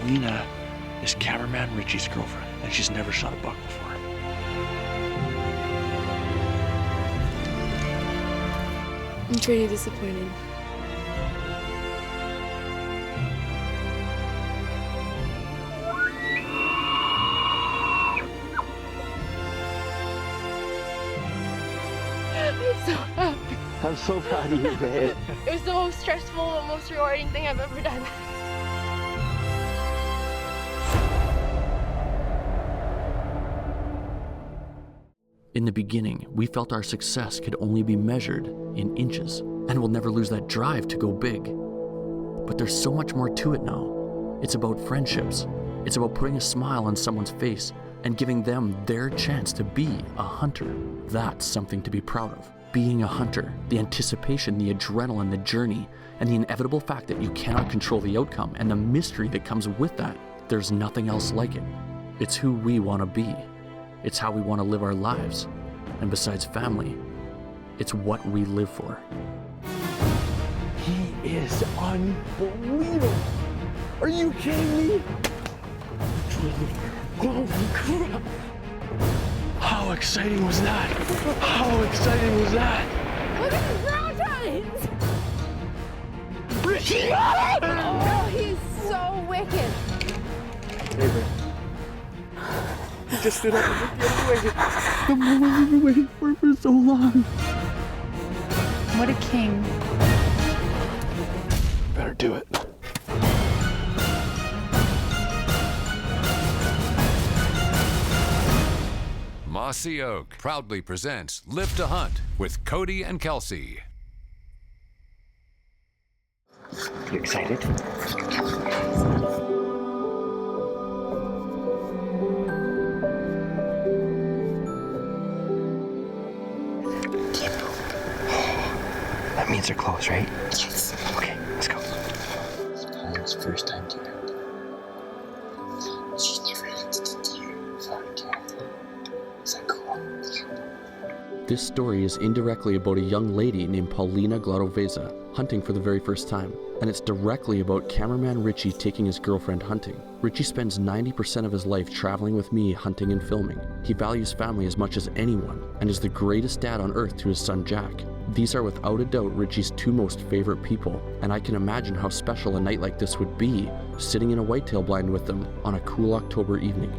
Paulina is cameraman Richy's girlfriend, and she's never shot a buck before. I'm pretty disappointed. I'm so happy. I'm so proud of you, babe. It was the most stressful, most rewarding thing I've ever done. In the beginning, we felt our success could only be measured in inches, and we'll never lose that drive to go big. But there's so much more to it now. It's about friendships. It's about putting a smile on someone's face and giving them their chance to be a hunter. That's something to be proud of. Being a hunter, the anticipation, the adrenaline, the journey, and the inevitable fact that you cannot control the outcome and the mystery that comes with that. There's nothing else like it. It's who we want to be. It's how we want to live our lives. And besides family, it's what we live for. He is unbelievable. Are you kidding me? Holy crap. How exciting was that? How exciting was that? Look at the ground giants! Richy! Oh, he's so wicked. He just stood up and looked the other way. The moment we've been waiting for so long. What a king. Better do it. Mossy Oak proudly presents Live to Hunt with Cody and Kelsey. You excited? That means they're close, right? Yes. Okay, let's go. It's Paulina's first time deer hunting. She's never hunted a deer before, Kathy. Is that cool? Yeah. This story is indirectly about a young lady named Paulina Gladoveza hunting for the very first time, and it's directly about cameraman Richy taking his girlfriend hunting. Richy spends 90% of his life traveling with me hunting and filming. He values family as much as anyone, and is the greatest dad on earth to his son Jack. These are without a doubt Richy's two most favorite people, and I can imagine how special a night like this would be, sitting in a whitetail blind with them on a cool October evening.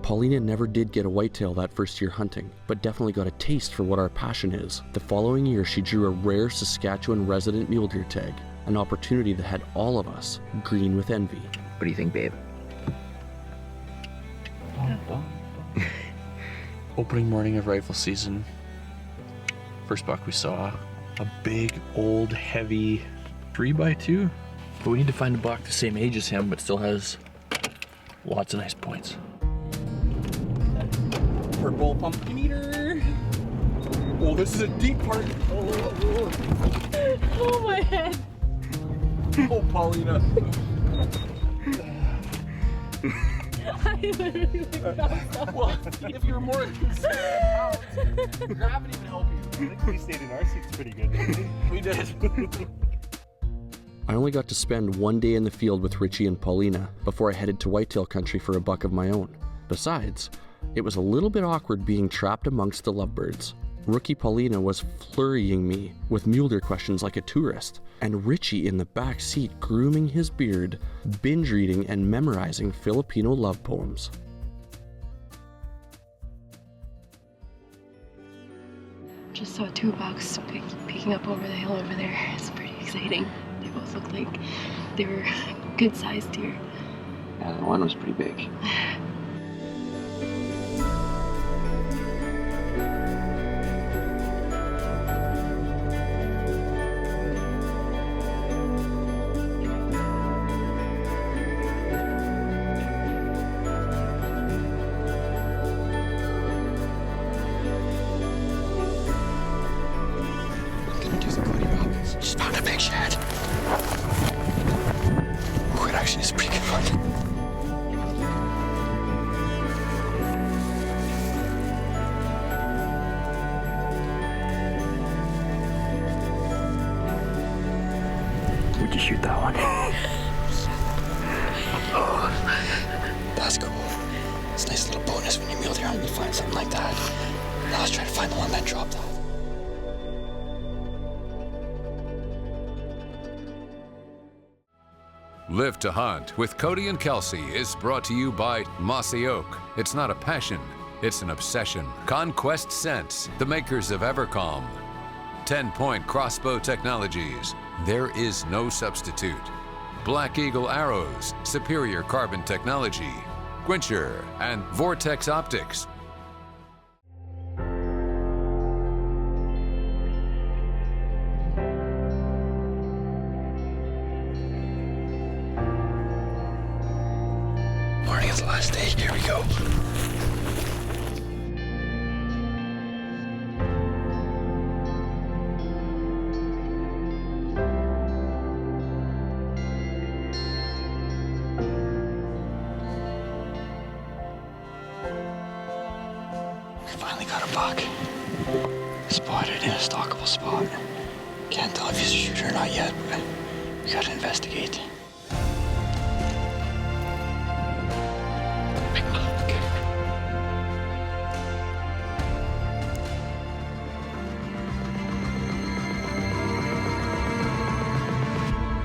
Paulina never did get a whitetail that first year hunting, but definitely got a taste for what our passion is. The following year, she drew a rare Saskatchewan resident mule deer tag, an opportunity that had all of us green with envy. What do you think, babe? Opening morning of rifle season. First buck we saw, a big, old, heavy 3x2. But we need to find a buck the same age as him, but still has lots of nice points. Purple pumpkin eater. Oh, this is a deep part. Oh, my head. Oh, Paulina. I literally Well, if you're more concerned, gravity would help you. I think we stayed in our seats pretty good, didn't we? We did. I only got to spend one day in the field with Richy and Paulina before I headed to whitetail country for a buck of my own. Besides, it was a little bit awkward being trapped amongst the lovebirds. Rookie Paulina was flurrying me with mule deer questions like a tourist, and Richy in the back seat grooming his beard, binge reading and memorizing Filipino love poems. Just saw two bucks peeking up over the hill over there. It's pretty exciting. They both looked like they were good-sized deer. Yeah, the one was pretty big. Live to Hunt with Cody and Kelsey is brought to you by Mossy Oak. It's not a passion, it's an obsession. Conquest Sense, the makers of Evercalm. 10-Point Crossbow Technologies, there is no substitute. Black Eagle Arrows, superior carbon technology. Quencher and Vortex Optics. Morning is the last day. Here we go. Finally got a buck. Spotted in a stockable spot. Can't tell if he's a shooter or not yet, but we gotta investigate. Big buck.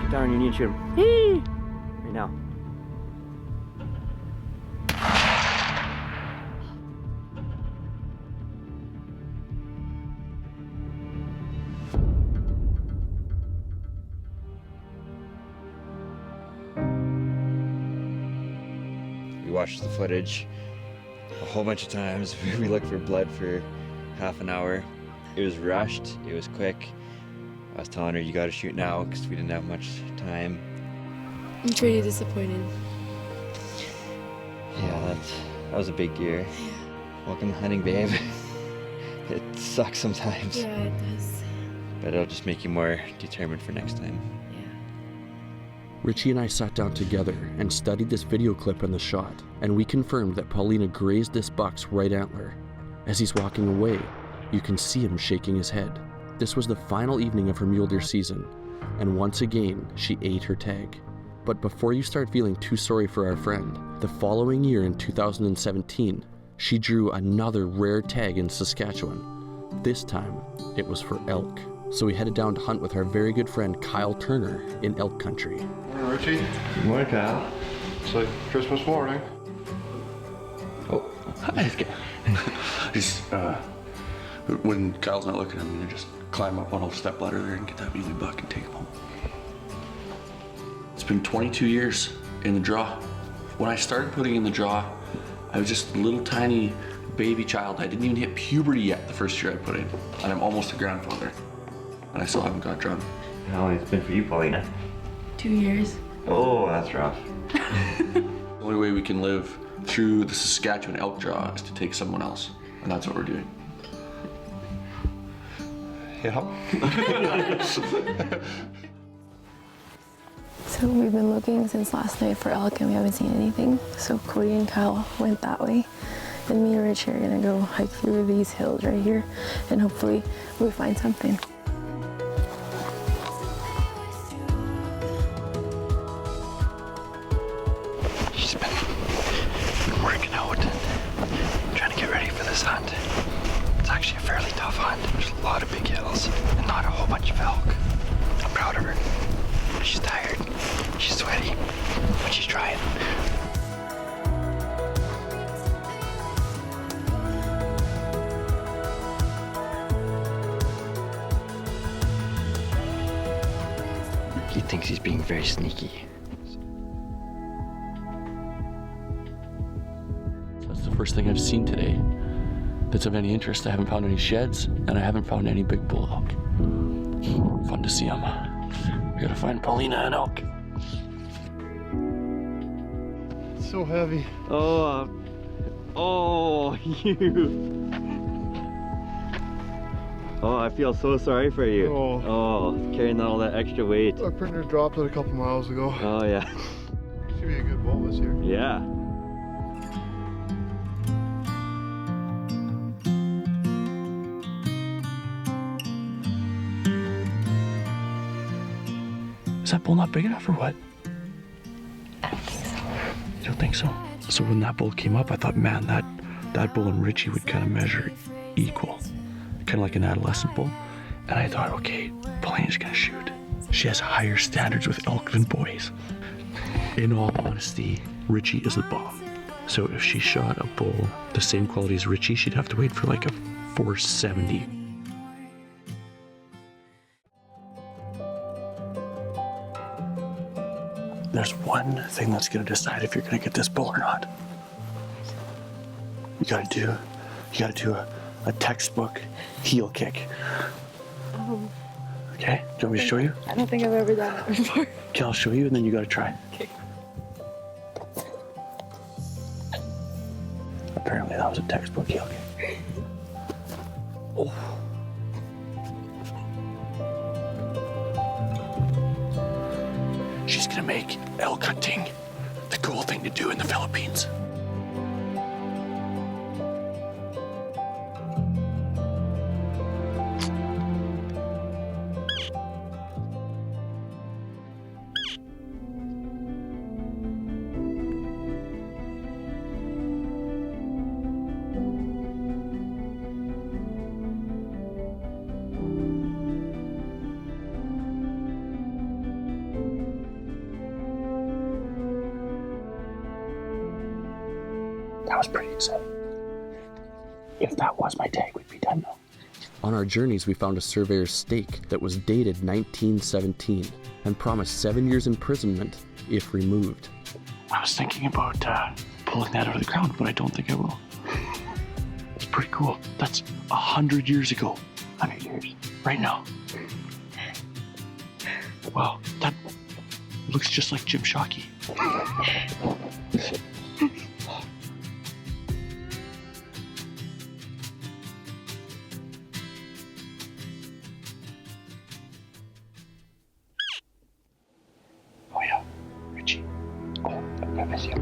Get down on your knee and shoot him. Right now. We watched the footage a whole bunch of times. We looked for blood for half an hour. It was rushed, it was quick. I was telling her, you gotta shoot now, because we didn't have much time. I'm pretty disappointed. Yeah, that was a big deer. Welcome to hunting, babe. It sucks sometimes, Yeah, it does. but it'll just make you more determined for next time. Richy and I sat down together and studied this video clip and the shot, and we confirmed that Paulina grazed this buck's right antler. As he's walking away, you can see him shaking his head. This was the final evening of her mule deer season, and once again, she ate her tag. But before you start feeling too sorry for our friend, the following year in 2017, she drew another rare tag in Saskatchewan. This time, it was for elk. So we headed down to hunt with our very good friend Kyle Turner in elk country. Morning, Richy. Good morning, Kyle. It's like Christmas morning. Oh, Hi. Just, when Kyle's not looking at me, you just climb up on a step ladder there and get that muley buck and take him home. It's been 22 years in the draw. When I started putting in the draw, I was just a little tiny baby child. I didn't even hit puberty yet the first year I put in, and I'm almost a grandfather. And I still haven't got drawn. how long has it been for you, Paulina? 2 years. Oh, that's rough. The only way we can live through the Saskatchewan elk draw is to take someone else, and that's what we're doing. Yeah. So we've been looking since last night for elk and we haven't seen anything. So Cody and Kyle went that way. And me and Richy are gonna go hike through these hills right here and hopefully we find something. She's been working out and trying to get ready for this hunt. It's actually a fairly tough hunt. There's a lot of big hills and not a whole bunch of elk. I'm proud of her. She's tired, she's sweaty, but she's trying. He thinks he's being very sneaky. That's the first thing I've seen today that's of any interest. I haven't found any sheds, and I haven't found any big bull elk. Fun to see them. We gotta find Paulina and elk. It's so heavy. Oh, you. Oh, I feel so sorry for you. Oh. Carrying all that extra weight. Our printer dropped it a couple miles ago. Oh, yeah. Should be a good bull this year. Yeah. Is that bull not big enough or what? I don't think so. You don't think so? So when that bull came up, I thought, man, that bull and Richy would kind of measure equal. Kind of like an adolescent bull. And I thought, okay, Paulina's gonna shoot. She has higher standards with elk than boys. In all honesty, Richy is the bomb. So if she shot a bull the same quality as Richy, she'd have to wait for like a 470. There's one thing that's gonna decide if you're gonna get this bull or not. You gotta do a textbook heel kick. Okay, do you want me to show you? I don't think I've ever done that before. Okay, I'll show you and then you gotta try. Okay. Apparently that was a textbook heel kick. Oh. She's gonna make elk hunting the cool thing to do in the Philippines. That was pretty exciting. If that was my tag, we'd be done now. On our journeys, we found a surveyor's stake that was dated 1917 and promised 7 years imprisonment if removed. I was thinking about pulling that out of the ground, but I don't think I will. It's pretty cool. That's 100 years ago. 100 years. Right now. Wow, that looks just like Jim Shockey. Oh yeah, Richy. Oh, I miss you.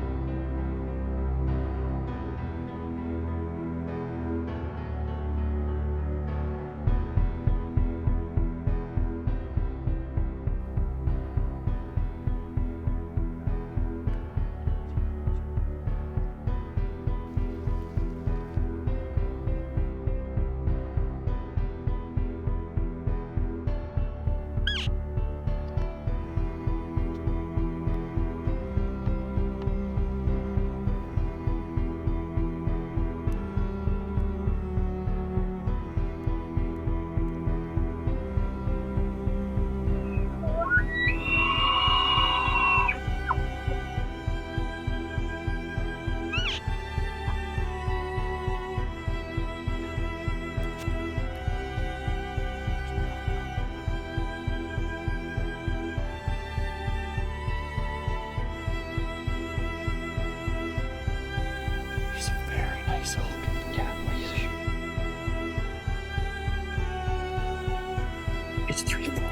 It's 340.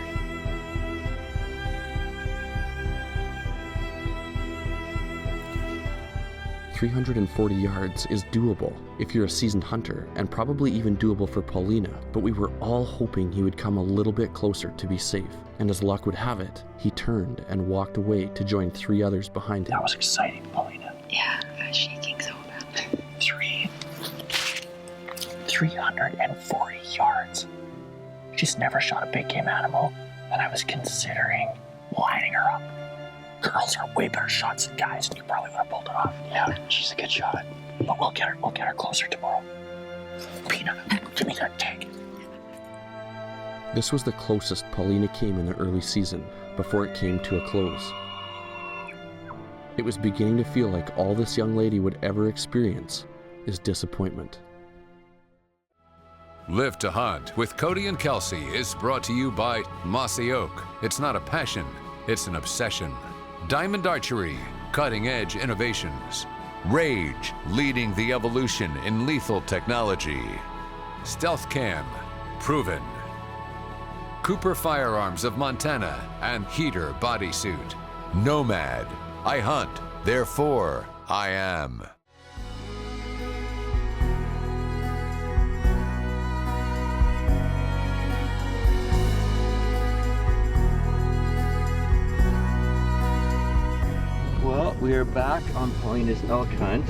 "340 yards is doable if you're a seasoned hunter, and probably even doable for Paulina, but we were all hoping he would come a little bit closer to be safe. And as luck would have it, he turned and walked away to join 3 others behind him." That was exciting, Paulina. Yeah, I was shaking so bad. 340 yards. She's never shot a big game animal, and I was considering lining her up. Girls are way better shots than guys, and you probably would have pulled it off. Yeah, she's a good shot. But we'll get her closer tomorrow. Peanut, give me that tag. This was the closest Paulina came in the early season, before it came to a close. It was beginning to feel like all this young lady would ever experience is disappointment. Live to Hunt with Cody and Kelsey is brought to you by Mossy Oak. It's not a passion, it's an obsession. Diamond Archery, cutting-edge innovations. Rage, leading the evolution in lethal technology. Stealth Cam, proven. Cooper Firearms of Montana and Heater Bodysuit. Nomad, I hunt, therefore I am. Well, we are back on Paulina's elk hunt.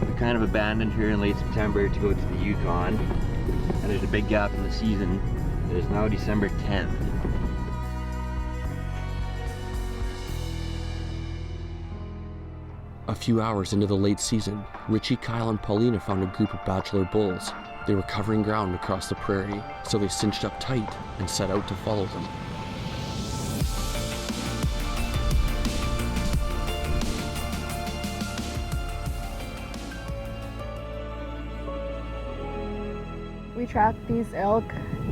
We kind of abandoned her in late September to go to the Yukon, and there's a big gap in the season. It is now December 10th. A few hours into the late season, Richy, Kyle, and Paulina found a group of bachelor bulls. They were covering ground across the prairie, so they cinched up tight and set out to follow them. We tracked these elk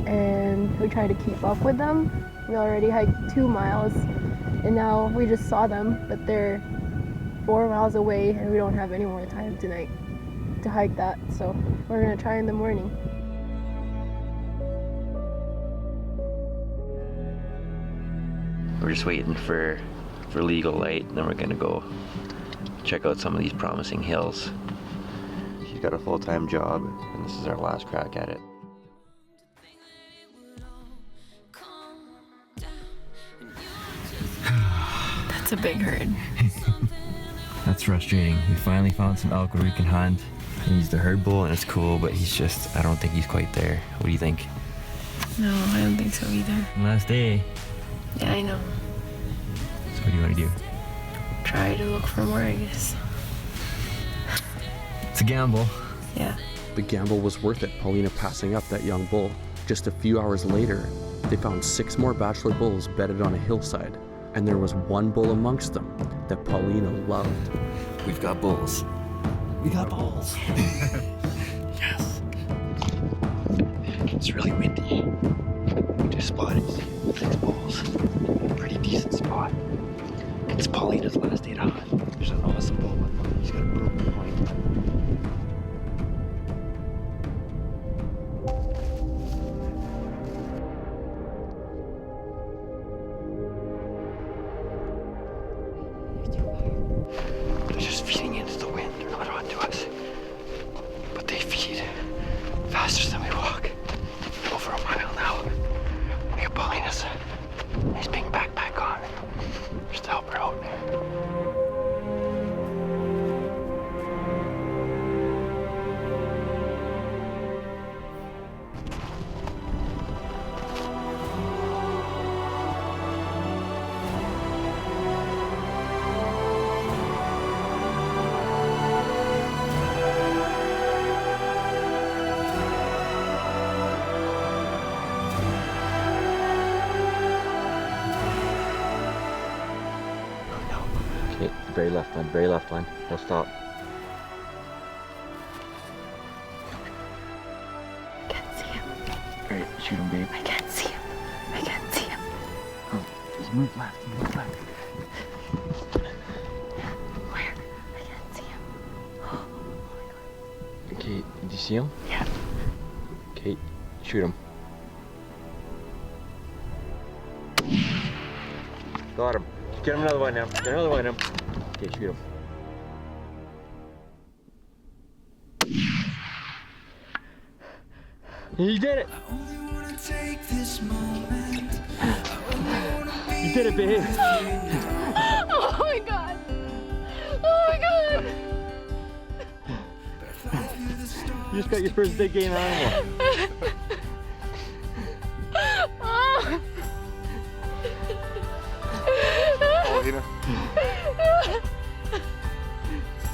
and we tried to keep up with them. We already hiked 2 miles and now we just saw them, but they're 4 miles away and we don't have any more time tonight to hike that, so we're gonna try in the morning. We're just waiting for legal light, and then we're gonna go check out some of these promising hills. She's got a full-time job, and this is our last crack at it. That's a big herd. That's frustrating. We finally found some elk where we can hunt. He's the herd bull, and it's cool, but he's just, I don't think he's quite there. What do you think? No, I don't think so either. Last day. Yeah, I know. So what do you want to do? Try to look for more, I guess. It's a gamble. Yeah. The gamble was worth it, Paulina passing up that young bull. Just a few hours later, they found 6 more bachelor bulls bedded on a hillside, and there was one bull amongst them that Paulina loved. We've got bulls. We got bulls. Yes. It's really windy. We just spotted 6 bulls. Pretty decent spot. It's Paulina's last day to hunt. There's an awesome bull with him. He's got a broken point. They're just feeding into the wind. They're not onto us. But they feed faster than we walk. Over a mile now. We got Paulina's nice big backpack on. Just to help her out. Okay, very left one, very left one. He'll stop. I can't see him. Alright, shoot him, babe. I can't see him. I can't see him. Oh, just move left, move left. Where? I can't see him. Oh my god. Okay, did you see him? Yeah. Okay, shoot him. Got him. Get him another one now. Get another one now. Okay, shoot him. You did it! You did it, babe! Oh my god! Oh my god! You just got your first big game animal. Oh. Paulina.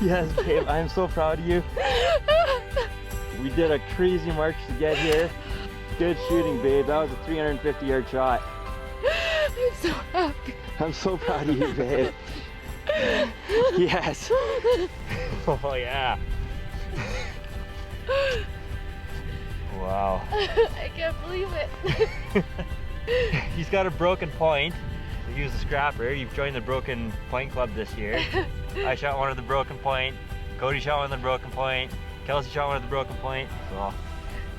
Yes, babe, I'm so proud of you. We did a crazy march to get here. Good shooting, babe. That was a 350-yard shot. I'm so happy. I'm so proud of you, babe. Yes. Oh, yeah. Wow. I can't believe it. He's got a broken point. He was a scrapper. You've joined the Broken Point Club this year. I shot one of the broken point. Cody shot one of the broken point. Kelsey shot one of the broken point. So,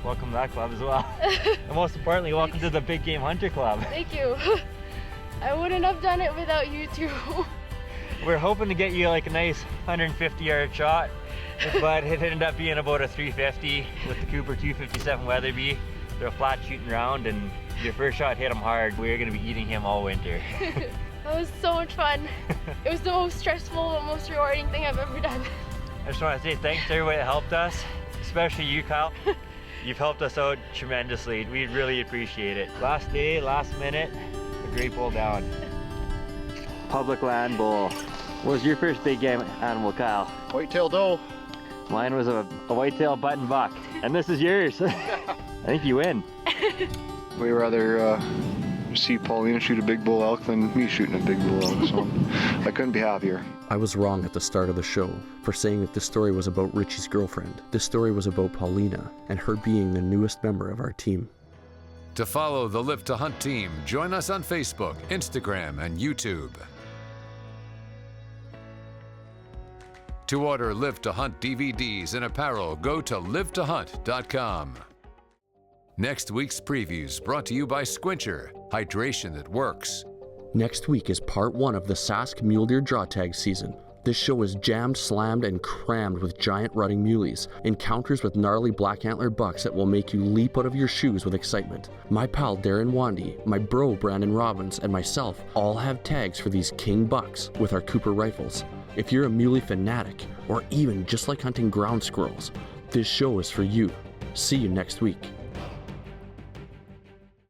welcome to that club as well. And most importantly, welcome to the Big Game Hunter Club. Thank you. I wouldn't have done it without you two. We're hoping to get you like a nice 150-yard shot, but it ended up being about a 350 with the Cooper 257 Weatherby. They're a flat shooting round, and your first shot hit him hard. We're gonna be eating him all winter. That was so much fun. It was the most stressful but most rewarding thing I've ever done. I just want to say thanks to everybody that helped us, especially you, Kyle. You've helped us out tremendously. We really appreciate it. Last day, last minute, a great bull down. Public land bull. What was your first big game animal, Kyle? Whitetail doe. Mine was a whitetail button buck. And this is yours. I think you win. Way rather see Paulina shoot a big bull elk than me shooting a big bull elk, so I couldn't be happier. I was wrong at the start of the show for saying that this story was about Richie's girlfriend. This story was about Paulina and her being the newest member of our team. To follow the Live to Hunt team, join us on Facebook, Instagram, and YouTube. To order Live to Hunt DVDs and apparel, go to livetohunt.com. Next week's previews brought to you by Squincher, hydration that works. Next week is part 1 of the Sask Mule Deer Draw Tag season. This show is jammed, slammed, and crammed with giant rutting muleys, encounters with gnarly black antler bucks that will make you leap out of your shoes with excitement. My pal Darren Wandy, my bro Brandon Robbins, and myself all have tags for these king bucks with our Cooper rifles. If you're a muley fanatic, or even just like hunting ground squirrels, this show is for you. See you next week.